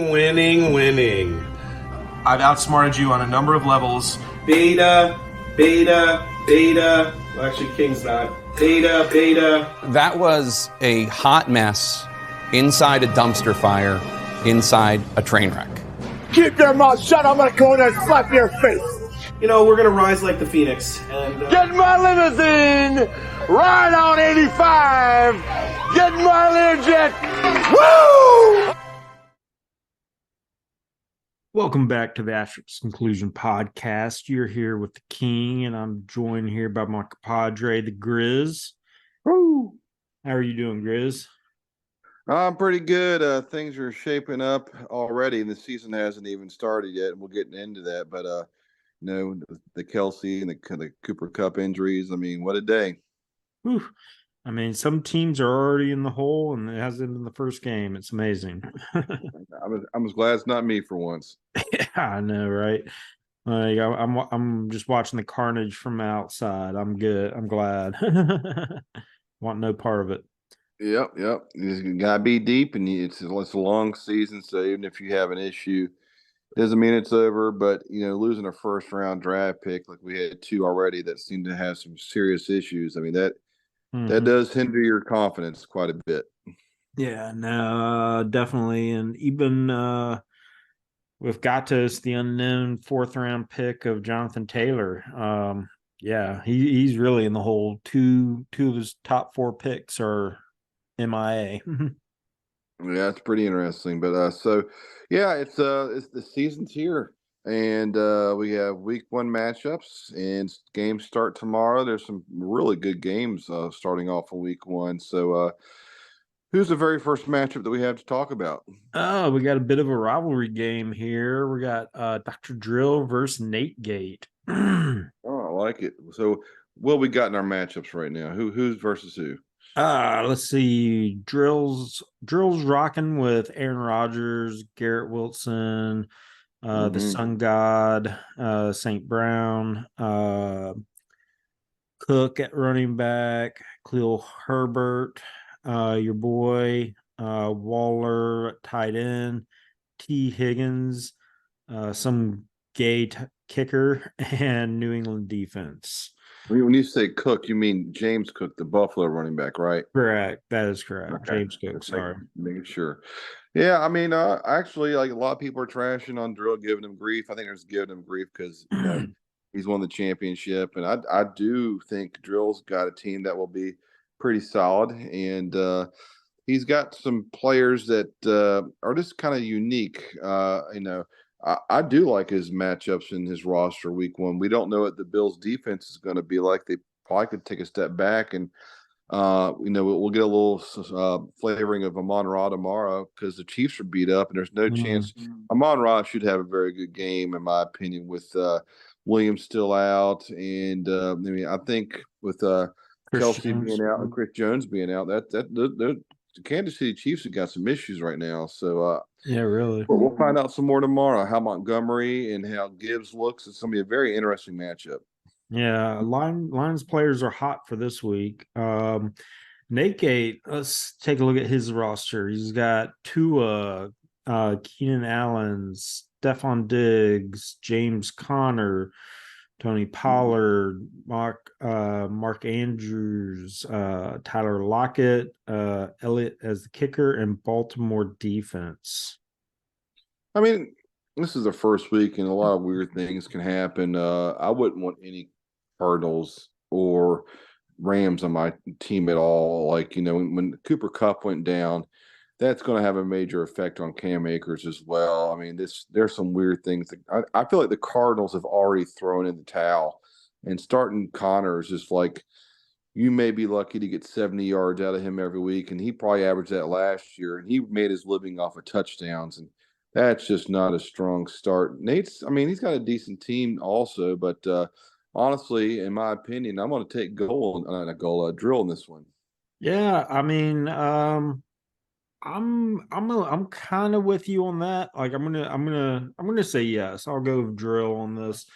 Winning. I've outsmarted you on a number of levels. Beta. Well, actually, King's not. Beta. That was a hot mess inside a dumpster fire, inside a train wreck. Keep your mouth shut. I'm going to go in there and slap your face. You know, we're going to rise like the Phoenix. And Get in my limousine. Ride on 85. Get in my Learjet. Woo! Welcome back to the Asterisk Collusion podcast. You're here with the King, and I'm joined here by my compadre, the Grizz. Woo! How are you doing, Grizz? I'm pretty good. Things are shaping up already, and the season hasn't even started yet. And we'll get into that. But the Kelsey and the Cooper Cup injuries. I mean, what a day! Whew. I mean, some teams are already in the hole, and it hasn't been the first game. It's amazing. I'm as glad it's not me for once. Yeah, I know, right? Like I'm just watching the carnage from outside. I'm good. I'm glad. Want no part of it. Yep. You gotta be deep, and it's a long season. So even if you have an issue, doesn't mean it's over. But losing a first round draft pick like we had two already that seem to have some serious issues. I mean that does hinder your confidence quite a bit. Yeah, no, definitely. And even with Gatos, the unknown fourth round pick of Jonathan Taylor, he's really in the hole. Two of his top four picks are MIA. Yeah, it's pretty interesting. But it's the season's here. And we have week one matchups, and games start tomorrow. There's some really good games starting off in week one. So who's the very first matchup that we have to talk about? Oh, we got a bit of a rivalry game here. We got Dr. Drill versus Nate Gate. Oh, I like it. So what we got in our matchups right now? Who's versus who? Let's see. Drill's rocking with Aaron Rodgers, Garrett Wilson, the Sun God, St. Brown, Cook at running back, Khalil Herbert, your boy, Waller at tight end, T. Higgins, some gay kicker, and New England defense. When you say Cook, you mean James Cook, the Buffalo running back, right? Correct. That is correct. Okay. James Cook, sorry. Making sure. Yeah, I mean, actually, like a lot of people are trashing on Drill, giving him grief. I think they're just giving him grief because he's won the championship, and I do think Drill's got a team that will be pretty solid, and he's got some players that are just kind of unique. I do like his matchups in his roster week one. We don't know what the Bills' defense is going to be like. They probably could take a step back and. We'll get a little flavoring of Amon-Ra tomorrow because the Chiefs are beat up, and there's no chance. Amon-Ra should have a very good game, in my opinion, with Williams still out, and I think with Kelsey being out and Chris Jones being out, the Kansas City Chiefs have got some issues right now. So yeah, really. We'll find out some more tomorrow. How Montgomery and how Gibbs looks. It's going to be a very interesting matchup. Yeah, Lions players are hot for this week. Nate Gate, let's take a look at his roster. He's got Tua, Keenan Allen, Stephon Diggs, James Conner, Tony Pollard, Mark Andrews, Tyler Lockett, Elliott as the kicker, and Baltimore defense. I mean, this is the first week, and a lot of weird things can happen. I wouldn't want any Cardinals or Rams on my team at all. Like, when Cooper Kupp went down, that's going to have a major effect on Cam Akers as well. I mean, there's some weird things. I feel like the Cardinals have already thrown in the towel, and starting Connor is just like, you may be lucky to get 70 yards out of him every week, and he probably averaged that last year, and he made his living off of touchdowns, and that's just not a strong start. He's got a decent team also, but honestly, in my opinion, I'm going to take Drill in this one. Yeah, I mean, I'm kind of with you on that. Like, I'm gonna say yes. I'll go with Drill on this.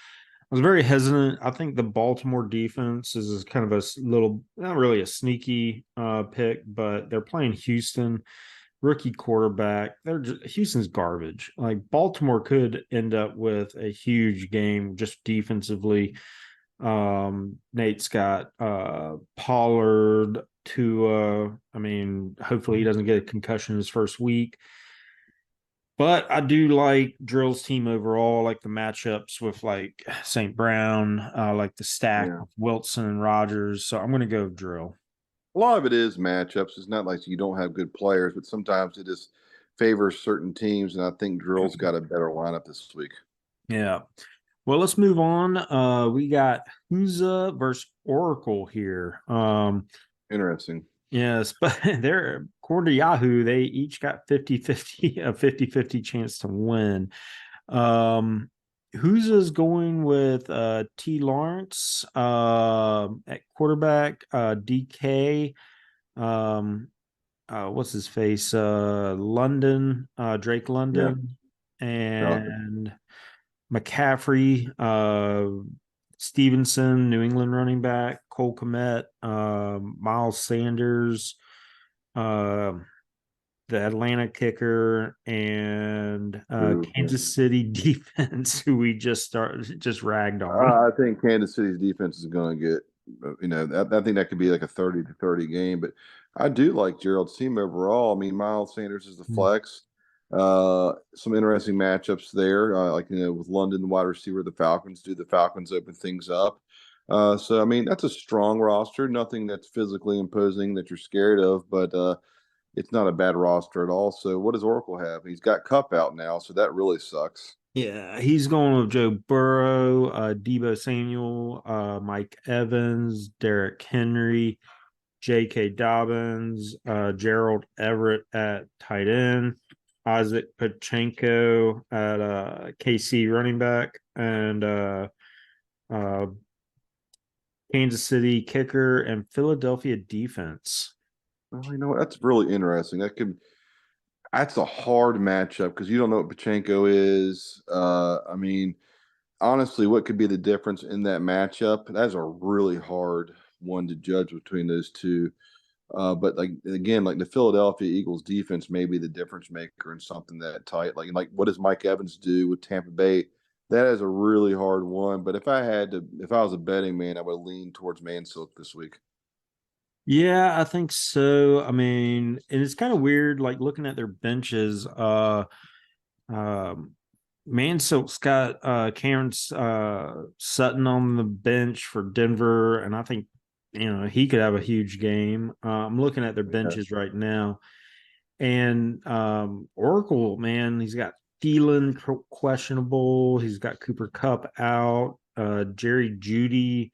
I was very hesitant. I think the Baltimore defense is kind of a little, not really a sneaky pick, but they're playing Houston. rookie quarterback. Houston's garbage. Like Baltimore could end up with a huge game just defensively. Nate's got Pollard to I mean, hopefully he doesn't get a concussion his first week. But I do like Drill's team overall, like the matchups with like St. Brown, like the stack Yeah. of Wilson and Rogers. So I'm gonna go Drill. A lot of it is matchups. It's not like you don't have good players, but sometimes it just favors certain teams. And I think Drill's got a better lineup this week. Yeah. Well, let's move on. We got Huza versus Oracle here. Interesting. Yes, but they're according to Yahoo, they each got 50-50, a 50-50 chance to win. Huza's going with T. Lawrence at quarterback, DK, what's his face? London, Drake Yeah. London, and McCaffrey, Stevenson, New England running back, Cole Kmet, Miles Sanders, uh, the Atlanta kicker, and True. Kansas City defense, who we just ragged on. I think Kansas City's defense is going to get, I think that could be like a 30-30 game. But I do like Gerald's team overall. I mean, Miles Sanders is the flex. Some interesting matchups there, with London, the wide receiver, the Falcons. Do the Falcons open things up? So I mean, that's a strong roster. Nothing that's physically imposing that you're scared of, but it's not a bad roster at all. So what does Oracle have? He's got Cup out now, so that really sucks. Yeah, he's going with Joe Burrow, Debo Samuel, Mike Evans, Derrick Henry, J.K. Dobbins, Gerald Everett at tight end, Isaac Pachenko at KC running back, and uh, Kansas City kicker and Philadelphia defense. Well, you know what? That's really interesting. That's a hard matchup because you don't know what Pachenko is. I mean, honestly, what could be the difference in that matchup? That's a really hard one to judge between those two. But like again, like the Philadelphia Eagles defense may be the difference maker in something that tight. Like what does Mike Evans do with Tampa Bay? That is a really hard one. But if I was a betting man, I would lean towards Mansilk this week. Yeah, I think so. I mean, and it's kind of weird, like looking at their benches. Um, Mansilk's got Cameron Sutton on the bench for Denver, and I think he could have a huge game. I'm looking at their benches right now, and Oracle, man, he's got Thielen questionable. He's got Cooper Cup out. Jerry Judy,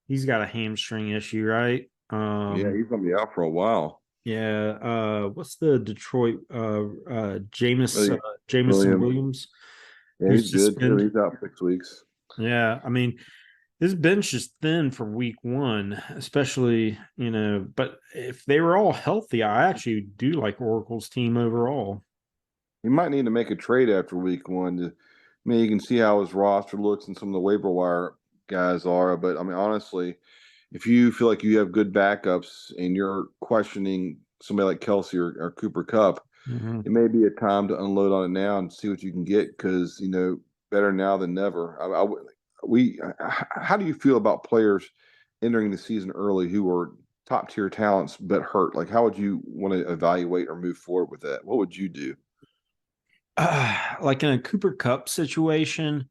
he's got a hamstring issue, right? Yeah, he's gonna be out for a while. Yeah. What's the Detroit Jameson Williams. Williams? Yeah, Who's he's good too. suspended? He's out 6 weeks. Yeah, I mean, this bench is thin for week one, especially, but if they were all healthy, I actually do like Oracle's team overall. He might need to make a trade after week one to, I mean, you can see how his roster looks and some of the waiver wire guys are. But I mean, honestly, if you feel like you have good backups and you're questioning somebody like Kelsey or Cooper Cup, it may be a time to unload on it now and see what you can get because, better now than never. How do you feel about players entering the season early who are top tier talents but hurt? Like, how would you want to evaluate or move forward with that? What would you do? Like in a Cooper Cup situation,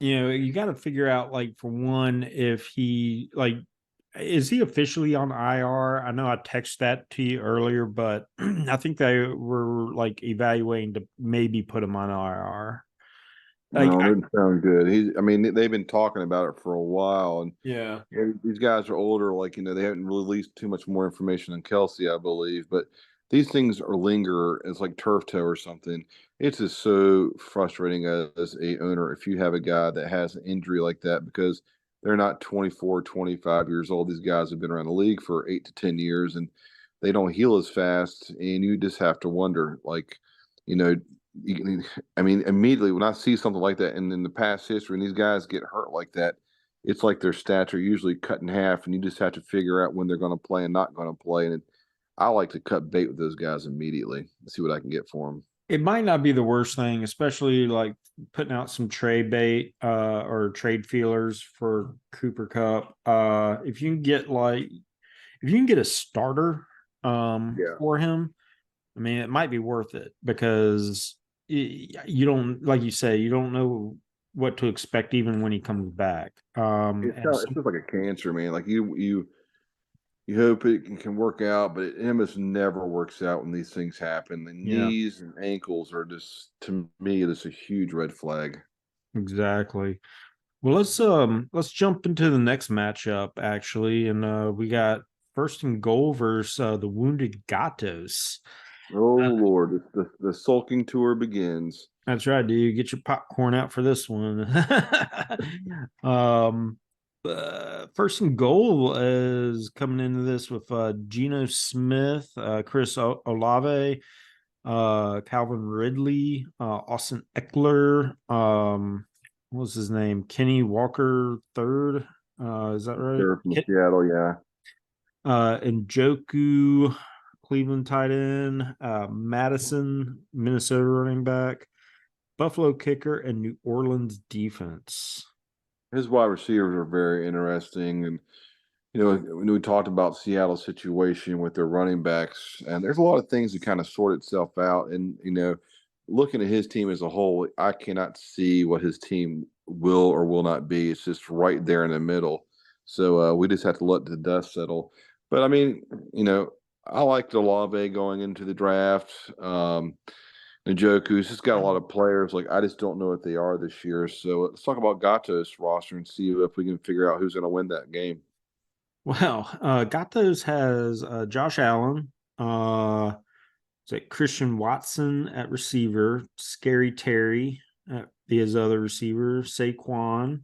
you got to figure out, like, for one, if he, like, is he officially on IR? I know I texted that to you earlier, but I think they were like evaluating to maybe put him on IR. Like, No, it doesn't sound good. They've been talking about it for a while, and yeah. these guys are older. Like, they haven't released too much more information on Kelsey, I believe, but these things are linger. It's like turf toe or something. It's just so frustrating as a owner if you have a guy that has an injury like that because they're not 24, 25 years old. These guys have been around the league for 8 to 10 years, and they don't heal as fast. And you just have to wonder, like, immediately when I see something like that, and in the past history, and these guys get hurt like that, it's like their stats are usually cut in half, and you just have to figure out when they're going to play and not going to play. And I like to cut bait with those guys immediately and see what I can get for them. It might not be the worst thing, especially like putting out some trade bait or trade feelers for Cooper Cup. If you can get a starter Yeah. for him, I mean, it might be worth it because you don't, like you say, you don't know what to expect even when he comes back. It's just like a cancer, man. Like you hope it can work out, but it almost never works out when these things happen. The Yeah, knees and ankles are just, to me, it's a huge red flag. exactly. Well, let's jump into the next matchup actually, and we got first and goal versus the wounded Gatos. Oh Lord, the sulking tour begins. That's right, dude. Get your popcorn out for this one. um, First and goal is coming into this with Geno Smith, Chris Olave, Calvin Ridley, Austin Eckler. What was his name? Kenny Walker third. Is that right? They're from Seattle, yeah. Njoku, Cleveland tight end, Madison, Minnesota running back, Buffalo kicker, and New Orleans defense. His wide receivers are very interesting, and when we talked about Seattle's situation with their running backs, and there's a lot of things that kind of sort itself out. And looking at his team as a whole, I cannot see what his team will or will not be. It's just right there in the middle. So we just have to let the dust settle. But I mean, I liked Olave going into the draft. Njoku's just got a lot of players. Like, I just don't know what they are this year. So let's talk about Gato's roster and see if we can figure out who's going to win that game. Well, Gatos has Josh Allen, is it Christian Watson at receiver, Scary Terry at his other receiver, Saquon.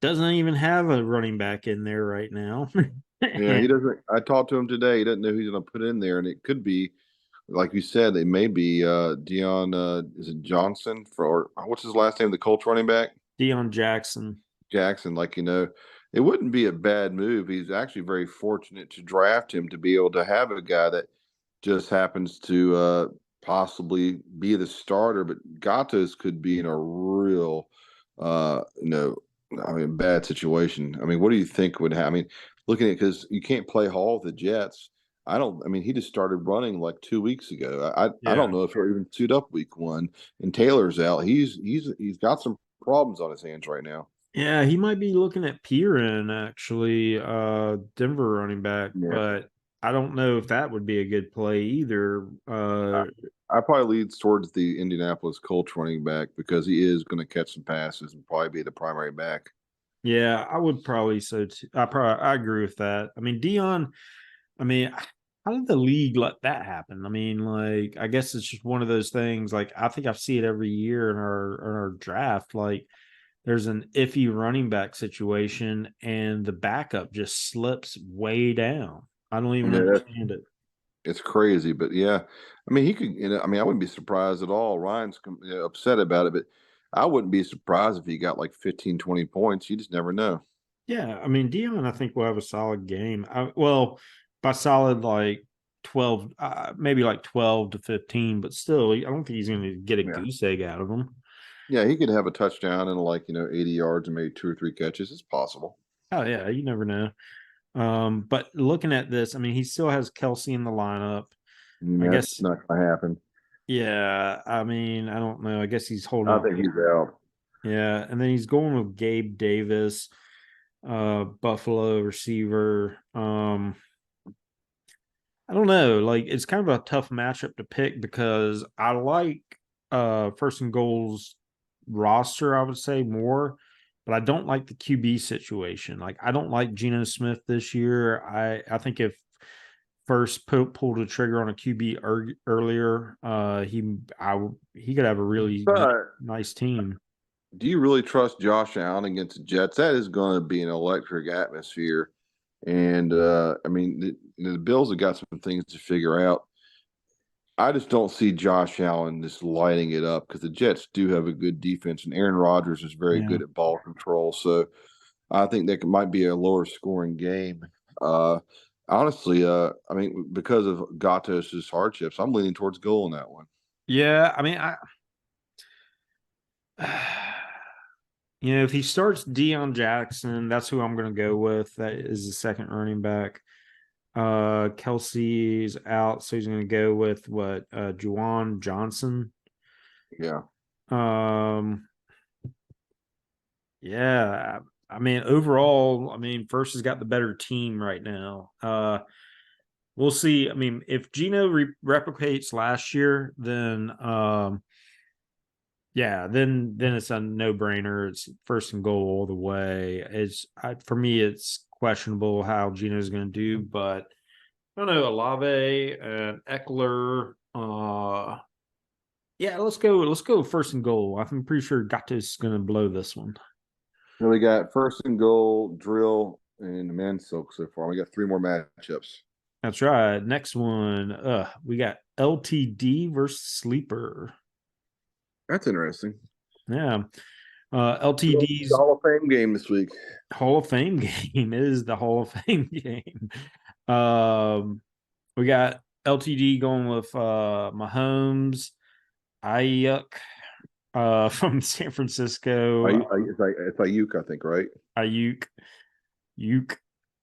Doesn't even have a running back in there right now. Yeah, he doesn't. I talked to him today. He doesn't know who he's going to put in there, and it could be, like you said, it may be Dion. Is it Johnson or what's his last name? The Colts running back, Deion Jackson. Jackson. Like, it wouldn't be a bad move. He's actually very fortunate to draft him to be able to have a guy that just happens to possibly be the starter. But Gatos could be in a real, bad situation. I mean, what do you think would happen? I mean, looking at, because you can't play Hall with the Jets. I mean, he just started running like 2 weeks ago. I don't know if he'll even suit up week one. And Taylor's out. He's got some problems on his hands right now. Yeah, he might be looking at Piran actually, Denver running back, Yeah. but I don't know if that would be a good play either. I probably leads towards the Indianapolis Colts running back because he is going to catch some passes and probably be the primary back. Yeah, I would probably so too. I agree with that. I mean, Dion, I mean, how did the league let that happen? I mean, like, I guess it's just one of those things. Like, I think I see it every year in our draft. Like, there's an iffy running back situation, and the backup just slips way down. I don't even understand it. It's crazy, but yeah, I mean, he could. I mean, I wouldn't be surprised at all. Ryan's upset about it, but I wouldn't be surprised if he got like 15, 20 points. You just never know. Yeah, I mean, Dion, I think will have a solid game. By solid, like 12, maybe like 12 to 15, but still, I don't think he's going to get a goose egg out of him. Yeah, he could have a touchdown and 80 yards and maybe 2 or 3 catches. It's possible. Oh yeah, you never know. But looking at this, I mean, he still has Kelsey in the lineup. I That's guess not going to happen. Yeah, I mean, I don't know. I guess he's holding I up. think he's out. Yeah, and then he's going with Gabe Davis, Buffalo receiver. I don't know. Like, it's kind of a tough matchup to pick because I like first and goals roster, I would say more, but I don't like the QB situation. Like, I don't like Geno Smith this year. I think if first pulled the trigger on a QB earlier, he could have a really nice team. Do you really trust Josh Allen against the Jets? That is going to be an electric atmosphere. And I mean, the Bills have got some things to figure out. I just don't see Josh Allen just lighting it up because the Jets do have a good defense, and Aaron Rodgers is very good at ball control. So I think that might be a lower scoring game. Honestly, I mean, because of Gatos's hardships, I'm leaning towards goal in that one. Yeah, I mean, if he starts Deion Jackson, that's who I'm going to go with. That is the second running back. Kelsey's out, so he's going to go with Juwan Johnson. Yeah. Um, yeah, I mean, overall, I mean, First has got the better team right now. We'll see. I mean, if Gino replicates last year, then yeah, then it's a no brainer. It's first and goal all the way. For me, it's questionable how Gino's going to do, but I don't know. Olave and Eckler. Yeah, let's go. Let's go first and goal. I'm pretty sure Gatto's going to blow this one. So we got first and goal, drill, and the man silk so far. We got 3 more matchups. That's right. Next one. We got LTD versus Sleeper. That's interesting. Yeah. The LTD's Hall of Fame game this week. Hall of Fame game. It is the Hall of Fame game. We got LTD going with Mahomes, Ayuk from San Francisco. It's Ayuk, I think, right? Ayuk,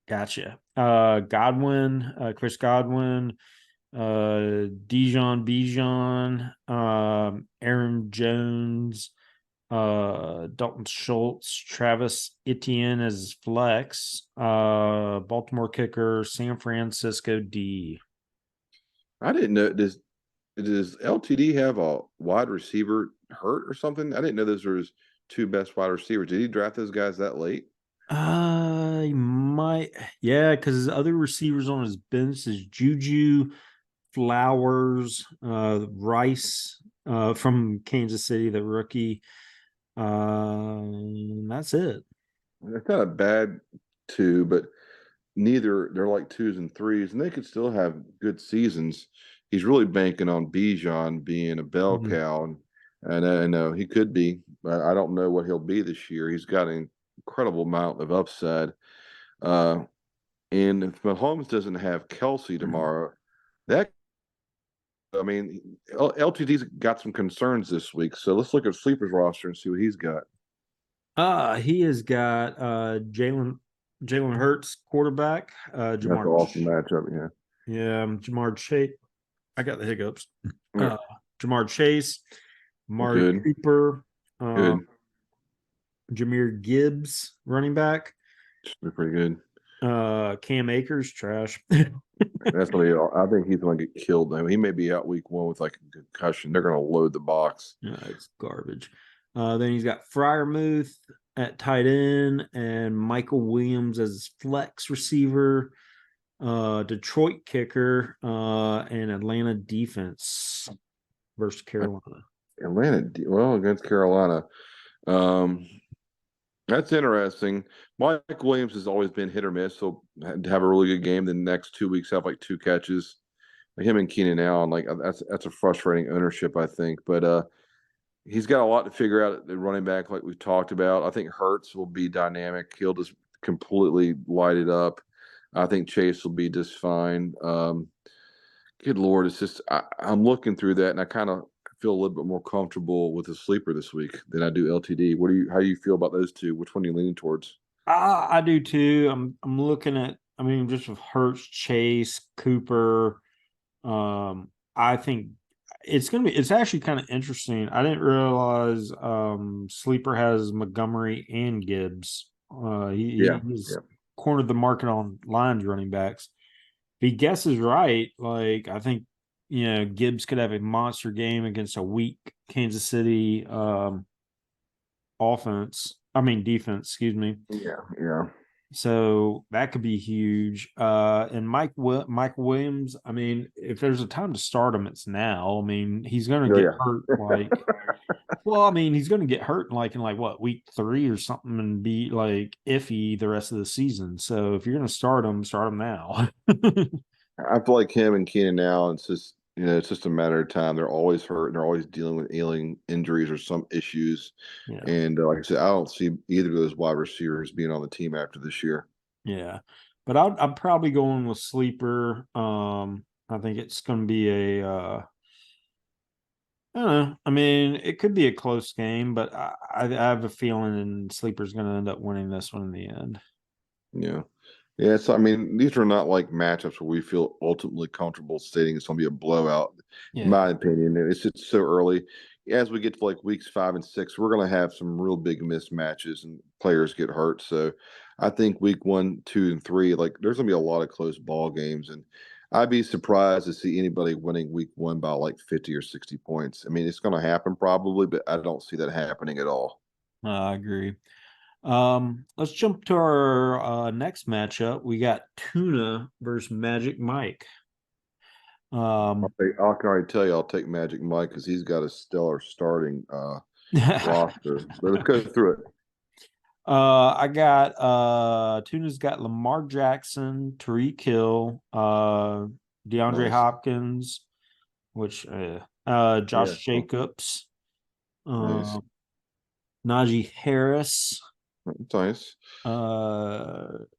gotcha. Godwin, Chris Godwin, Bijan, Aaron Jones, Dalton Schultz, Travis Etienne as flex, Baltimore kicker, San Francisco D. I didn't know. Does LTD have a wide receiver hurt or something? I didn't know those were his 2 best wide receivers. Did he draft those guys that late? He might, yeah, because his other receivers on his bench is Juju, Flowers, Rice, from Kansas City, the rookie. That's it. That's not a bad 2, but neither they're like 2s and 3s, and they could still have good seasons. He's really banking on Bijan being a bell Mhm. cow, and I know he could be, but I don't know what he'll be this year. He's got an incredible amount of upside. And if Mahomes doesn't have Kelsey tomorrow, that I mean, LTD's got some concerns this week. So let's look at Sleeper's roster and see what he's got. He has got Jalen Hurts quarterback. That's an awesome matchup. Yeah. Yeah, Jamar Chase. I got the hiccups. Yeah. Jamar Chase, Amari Good. Cooper, Good. Jameer Gibbs, running back. They're pretty good. Cam Akers, trash. That's what I think he's going to get killed. I mean, he may be out week 1 with like a concussion. They're going to load the box. No, it's garbage. Then he's got Freiermuth at tight end and Michael Williams as his flex receiver, Detroit kicker, and Atlanta defense versus Carolina. Against Carolina. That's interesting. Mike Williams has always been hit or miss. So to have a really good game, the next 2 weeks have like 2 catches. Like him and Keenan Allen, like that's a frustrating ownership, I think. But he's got a lot to figure out at the running back, like we've talked about. I think Hurts will be dynamic. He'll just completely light it up. I think Chase will be just fine. Good Lord, it's just I'm looking through that, and I kind of feel a little bit more comfortable with the sleeper this week than I do LTD. How do you feel about those 2? Which one are you leaning towards? I do too. I'm looking at. I mean, just with Hurts, Chase, Cooper. I think it's actually kind of interesting. I didn't realize Sleeper has Montgomery and Gibbs. He's cornered the market on Lions running backs. If he guesses right, like I think Gibbs could have a monster game against a weak Kansas City defense, excuse me. Yeah. So that could be huge. And Mike Williams, I mean, if there's a time to start him, it's now. I mean, he's going to get hurt he's going to get hurt in what, week 3 or something, and be like iffy the rest of the season. So if you're going to start him now. I feel like him and Keenan Allen, it's just a matter of time. They're always hurt, and they're always dealing with ailing injuries or some issues. Yeah. And like I said, I don't see either of those wide receivers being on the team after this year. Yeah. but I'm probably going with sleeper. I think it's going to be I don't know. I mean, it could be a close game, but I have a feeling sleeper's going to end up winning this one in the end. Yeah. Yeah, so I mean, these are not like matchups where we feel ultimately comfortable stating it's going to be a blowout. In Yeah. my opinion, it's just so early. As we get to like weeks 5 and 6, we're going to have some real big mismatches and players get hurt. So, I think week 1, 2, and 3, like there's going to be a lot of close ball games, and I'd be surprised to see anybody winning week 1 by like 50 or 60 points. I mean, it's going to happen probably, but I don't see that happening at all. I agree. Let's jump to our next matchup. We got Tuna versus Magic Mike. Um, I can already tell you, I'll take Magic Mike because he's got a stellar starting roster. But let's go through it. I got Tuna's got Lamar Jackson, Tariq Hill, DeAndre Nice. Hopkins, which Yeah. Josh Jacobs, Nice. uh, Najee Harris, That's nice.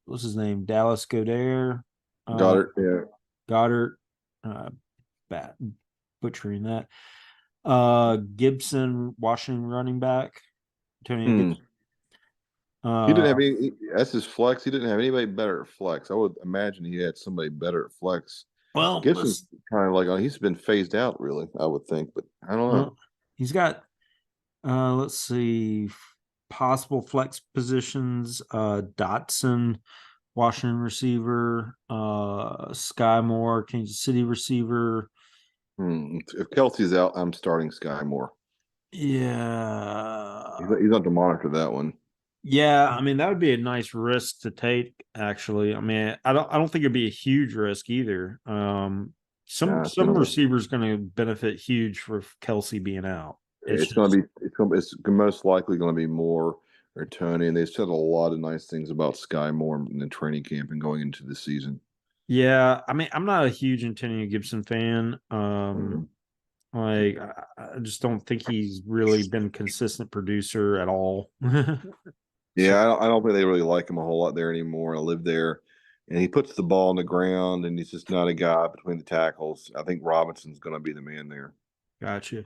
what's his name? Dallas Goddard, Got uh, it. Yeah. Goddard, uh, bat butchering that. Gibson, Washington running back, Antonio Hmm. Gibson. He didn't Uh, have any. That's his flex. He didn't have anybody better at flex. I would imagine he had somebody better at flex. well, Gibson's let's. kind of like he's been phased out, really. I would think, but I don't know. Well, he's got. Let's see, possible flex positions. Dotson, Washington receiver. Sky Moore, Kansas City receiver. If Kelsey's out, I'm starting Sky Moore. Yeah. He's not to monitor that one. Yeah, I mean that would be a nice risk to take. Actually, I mean I don't think it'd be a huge risk either. It's Some gonna receivers going to benefit huge for Kelsey being out. It's It's going just to be it's most likely going to be Moore or Tony, and they said a lot of nice things about Sky Moore in the training camp and going into the season. yeah. I mean I'm not a huge Antonio Gibson fan. Mhm. Like I just don't think he's really been consistent producer at all. So Yeah, I don't think they really like him a whole lot there anymore. I live there, and he puts the ball on the ground, and he's just not a guy between the tackles. I think Robinson's going to be the man there. gotcha.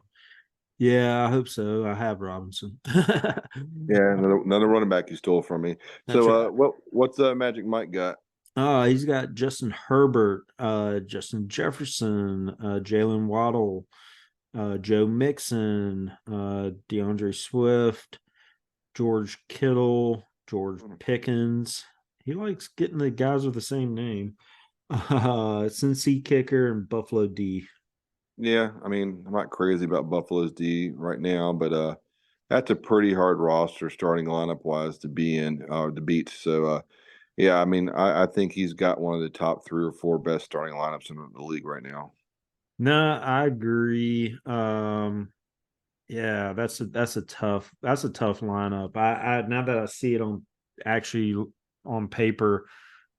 Yeah, I hope so. I have Robinson. Yeah, another running back you stole from me. That's So, right. what's Magic Mike got? He's got Justin Herbert, Justin Jefferson, Jalen Waddle, Joe Mixon, DeAndre Swift, George Kittle, George Pickens. He likes getting the guys with the same name. Cincy Kicker and Buffalo D. Yeah, I mean, I'm not crazy about Buffalo's D right now, but that's a pretty hard roster starting lineup wise to be in to beat. So yeah, I mean, I think he's got one of the top 3 or 4 best starting lineups in the league right now. No, I agree. Yeah, that's a tough lineup. I now that I see it on actually on paper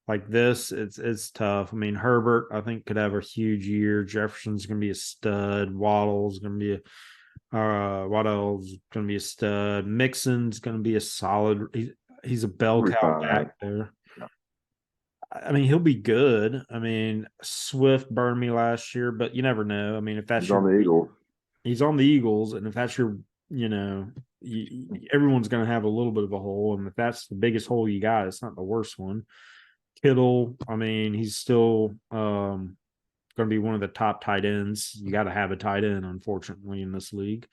like this, it's tough. I mean, Herbert I think could have a huge year. Jefferson's gonna be a stud. Waddle's gonna be a stud. Mixon's gonna be a solid. He's a bell He'll be cow fine. back there. I mean, he'll be good. I mean, Swift burned me last year, but you never know. I mean, if He's that's on your the Eagles. he's on the Eagles, and if that's your, you know, everyone's going to have a little bit of a hole, and if that's the biggest hole you got, it's not the worst one. Kittle, I mean, he's still going to be one of the top tight ends. You got to have a tight end, unfortunately, in this league.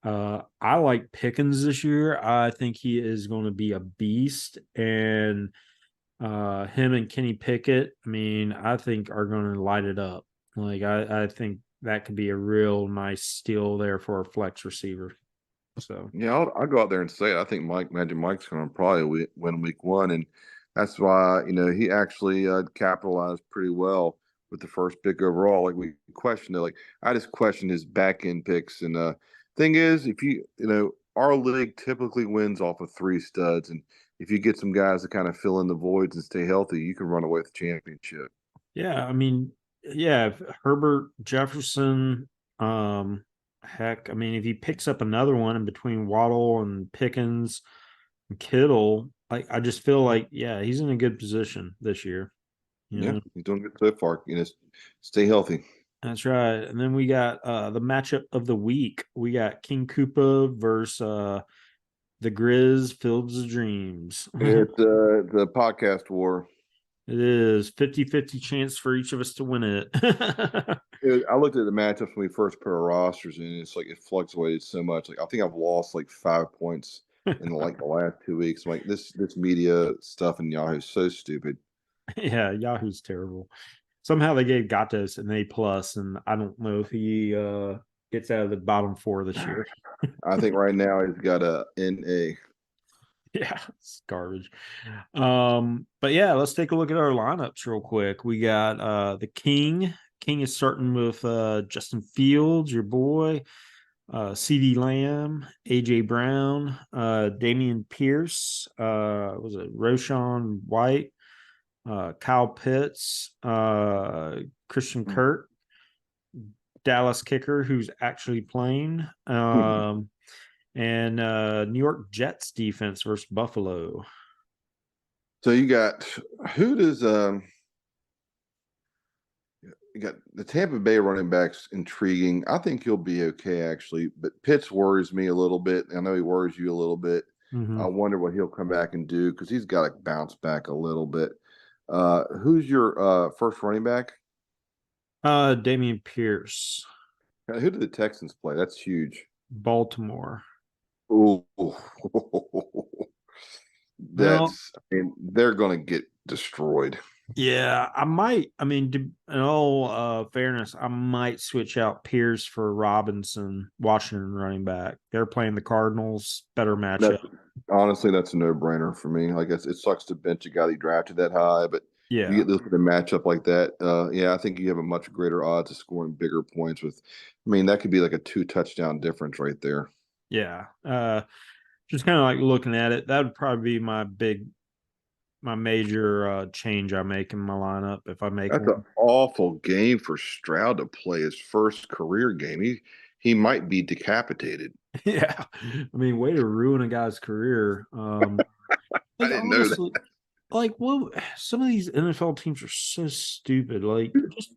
I like Pickens this year. I think he is going to be a beast, and him and Kenny Pickett, I mean, I think are going to light it up. Like I think that could be a real nice steal there for a flex receiver. So Yeah, I'll go out there and say it. I think Magic Mike's going to probably win week 1, and that's why he actually capitalized pretty well with the first pick overall. Like we questioned it. Like I just questioned his back end picks, and thing is, if our league typically wins off of 3 studs, and if you get some guys to kind of fill in the voids and stay healthy, you can run away with the championship. yeah, I mean, yeah, if Herbert Jefferson, heck, I mean, if he picks up another one in between Waddle and Pickens, Kittle, I just feel like, yeah, he's in a good position this year. You Yeah, know, he's doing good so far. Stay healthy. that's right. And then we got the matchup of the week. We got King Koopa versus the Grizz Fields of Dreams. It's the podcast war. It is 50-50 chance for each of us to win it. I looked at the matchups when we first put our rosters in. It's like it fluctuated so much. Like I think I've lost like 5 points in the last 2 weeks. I'm like this media stuff in Yahoo is so stupid. Yeah, Yahoo's terrible. Somehow they gave Gatos an A+, and I don't know if he gets out of the bottom four this year. I think right now he's got a NA. Yeah, it's garbage. But yeah, let's take a look at our lineups real quick. We got the King. King is starting with Justin Fields, your boy, CD Lamb, AJ Brown, Damian Pierce, was it Roshan White, Kyle Pitts, Christian Kirk, Dallas kicker who's actually playing, and New York Jets defense versus Buffalo. So you got who does you got the Tampa Bay running backs intriguing. I think he'll be okay actually, but Pitts worries me a little bit. I know he worries you a little bit. Mm-hmm. I wonder what he'll come back and do because he's got to bounce back a little bit. Who's your first running back? Damian Pierce, Who did the Texans play? That's huge. Baltimore. Ooh. Well, They're going to get destroyed. yeah, I might. I mean, in all fairness, I might switch out Pierce for Robinson, Washington running back. They're playing the Cardinals, better matchup. Honestly, that's a no-brainer for me. Like it sucks to bench a guy that you drafted that high, but you Yeah, get this with a matchup like that. Yeah, I think you have a much greater odds of scoring bigger points with. I mean, that could be like a 2 touchdown difference right there. yeah. Just kind of like looking at it, that would probably be my major change I make in my lineup if I make That's an one. awful game for Stroud to play his first career game. He might be decapitated. Yeah, I mean, way to ruin a guy's career. I Like didn't know that. honestly, like what some of these NFL teams are so stupid. Like just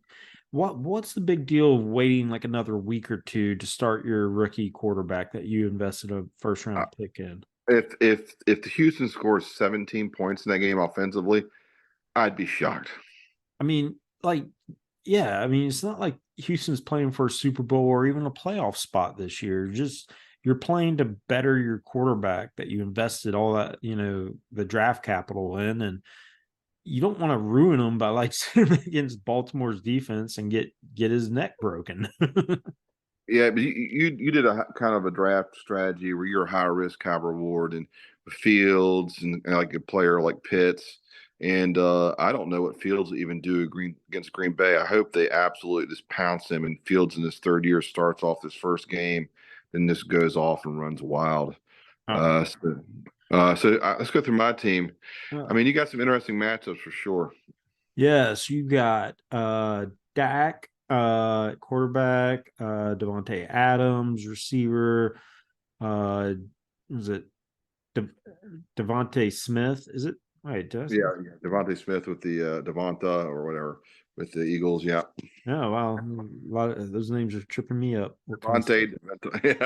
what's the big deal of waiting like another week or two to start your rookie quarterback that you invested a first Uh, round pick in? if the Houston scores 17 points in that game offensively, I'd be shocked. I mean, like, yeah, I mean, it's not like Houston's playing for a Super Bowl or even a playoff spot this year. Just you're playing to better your quarterback that you invested all that, the draft capital in, and you don't want to ruin him by like sitting against Baltimore's defense and get his neck broken. Yeah, but you did a kind of a draft strategy where you're high risk, high reward, and Fields and like a player like Pitts. And I don't know what Fields will even do against Green Bay. I hope they absolutely just pounce him. And Fields in his third year starts off this first game, then this goes off and runs wild. Oh, Let's go through my team. I mean, you got some interesting matchups for sure. yes, you got Dak, quarterback, Devontae Adams, receiver, was it De- Devontae Smith? Is it? Wait, Yeah, Devontae Smith with the Devonta or whatever with the Eagles. Yeah, Oh wow, a lot of those names are tripping me up. What can I say? Devontae.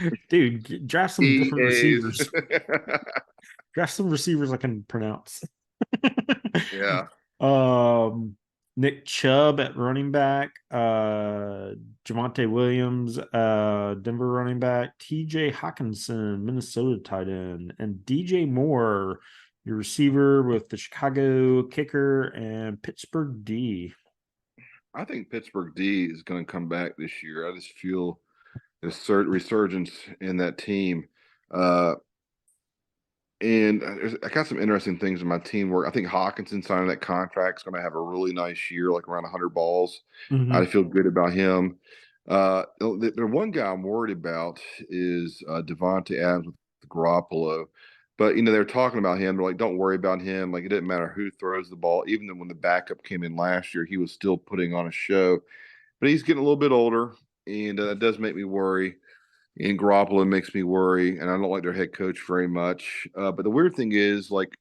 Yeah. Dude, draft some different EAs. receivers. Draft some receivers I can pronounce. Yeah. Nick Chubb at running back, Javonte Williams, Denver running back, TJ Hawkinson, Minnesota tight end, and DJ Moore, your receiver with the Chicago kicker and Pittsburgh D. I think Pittsburgh D is going to come back this year. I just feel this resurgence in that team. And I got some interesting things in my teamwork. I think Hawkinson signing that contract is going to have a really nice year, like around 100 balls. I Mm-hmm. feel good about him. The one guy I'm worried about is Devontae Adams with Garoppolo. But, they're talking about him. They're like, don't worry about him. Like, it didn't matter who throws the ball. Even when the backup came in last year, he was still putting on a show. But he's getting a little bit older, and that does make me worry. And Garoppolo makes me worry, and I don't like their head coach very much. But the weird thing is, like,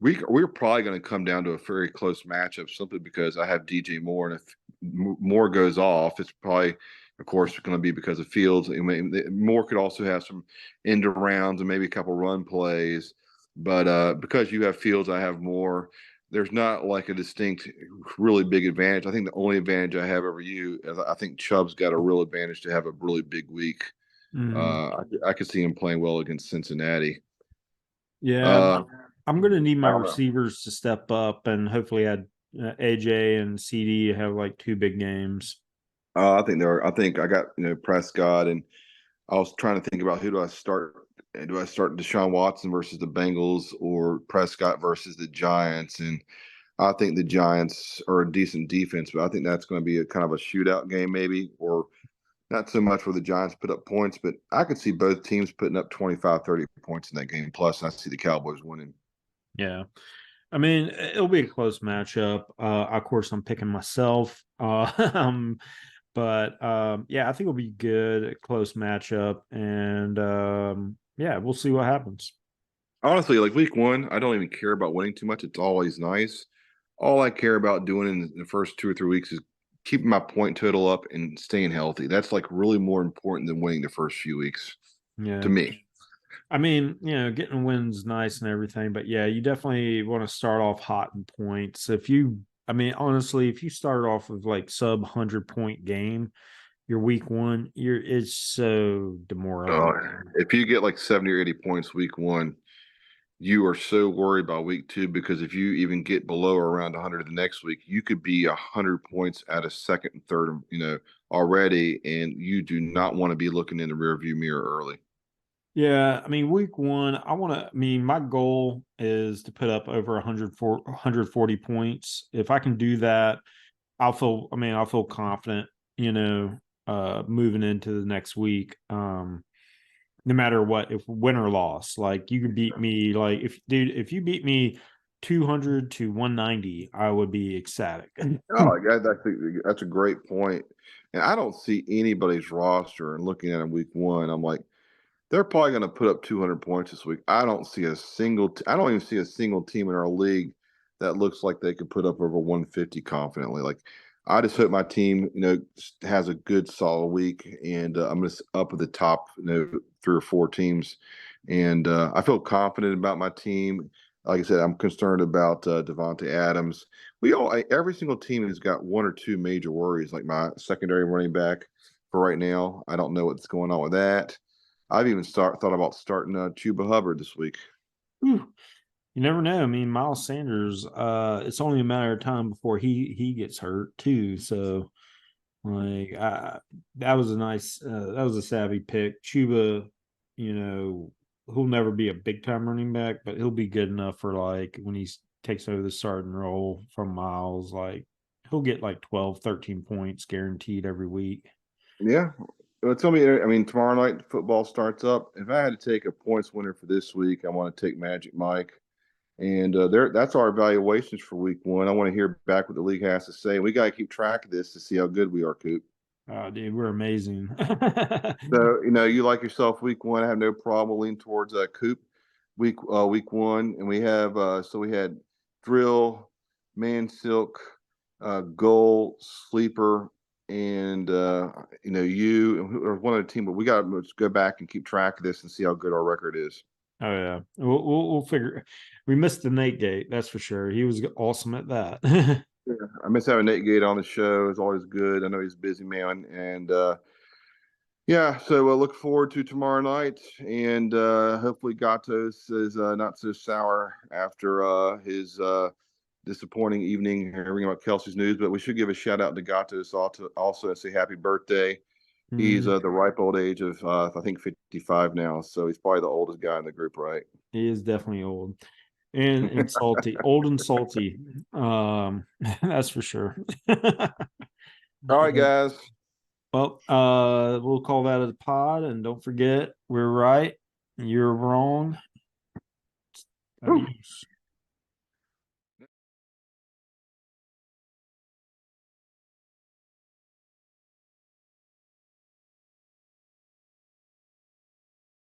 we're probably going to come down to a very close matchup simply because I have DJ Moore, and if Moore goes off, it's probably, of course, going to be because of Fields. Moore could also have some end arounds and maybe a couple run plays, but because you have Fields, I have Moore. There's not like a distinct, really big advantage. I think the only advantage I have over you is I think Chubb's got a real advantage to have a really big week. Mhm. I could see him playing well against Cincinnati. Yeah, Uh, I'm going to need I my don't know. receivers to step up, and hopefully, add AJ and CD have like 2 big games. I think there are. I think I got Prescott, and I was trying to think about who do I start. Do I start Deshaun Watson versus the Bengals or Prescott versus the Giants? And I think the Giants are a decent defense, but I think that's going to be a kind of a shootout game, maybe, or not so much where the Giants put up points, but I could see both teams putting up 25, 30 points in that game. Plus, I see the Cowboys winning. Yeah. I mean, it'll be a close matchup. Of course, I'm picking myself. But yeah, I think it'll be good, a close matchup, and yeah, we'll see what happens. Honestly, like week one, I don't even care about winning too much. It's always nice. All I care about doing in the first 2 or 3 weeks is keeping my point total up and staying healthy. That's like really more important than winning the first few weeks to Yeah. me. I mean, getting wins nice and everything, but yeah, you definitely want to start off hot in points. I mean, honestly, if you start off with like sub 100 point game, your week one, it's so Uh, demoralizing. if you get like 70 or 80 points week one, you are so worried about week two because if you even get below or around 100 the next week, you could be 100 points at a second and third, already, and you do not want to be looking in the rearview mirror early. Yeah, I mean, week one, I mean, my goal is to put up over 140 points. If I can do that, I'll feel confident, moving into the next week. No matter what, if win or loss, like you could beat me, like if you beat me 200 to 190, I would be ecstatic. Oh, yeah, that's a great point. And I don't see anybody's roster and looking at them week one. I'm like, they're probably going to put up 200 points this week. I don't see I don't even see a single team in our league that looks like they could put up over 150 confidently. Like, I just hope my team, has a good solid week, and I'm going to up at the top, 3 or 4 teams, and I feel confident about my team. Like I said, I'm concerned about Devontae Adams. Every single team has got 1 or 2 major worries. Like my secondary running back for right now, I don't know what's going on with that. I've even thought about starting Chuba Hubbard this week. Whew. You never know. I mean, Miles Sanders, it's only a matter of time before he gets hurt too. So like that was a savvy pick. Chuba, he'll never be a big time running back, but he'll be good enough for like when he takes over the starting role from Miles, like he'll get like 12, 13 points guaranteed every week. Yeah. Well, tell me, I mean, tomorrow night football starts up. If I had to take a points winner for this week, I want to take Magic Mike. And that's our evaluations for week one. I want to hear back what the league has to say. We got to keep track of this to see how good we are, Coop. Dude, we're amazing. So, you like yourself week one. I have no problem leaning towards Coop week one. And we have, so we had Drill, Man Silk, Goal, Sleeper, and, you or one other team. But we got to go back and keep track of this and see how good our record is. Oh yeah, we'll figure. We missed the Nate Gate, that's for sure. He was awesome at that. Yeah, I miss having Nate Gate on the show. It's always good. I know he's a busy man, and yeah. So I look forward to tomorrow night, and hopefully Gatos is not so sour after his disappointing evening hearing about Kelsey's news. But we should give a shout out to Gatos also and say happy birthday. He's Mm, the ripe old age of I think 55 now, so he's probably the oldest guy in the group, right? he is definitely old and salty, old and salty. That's for sure. All right, guys. Well, we'll call that a pod, and don't forget, we're right, you're wrong. Whew. Adios.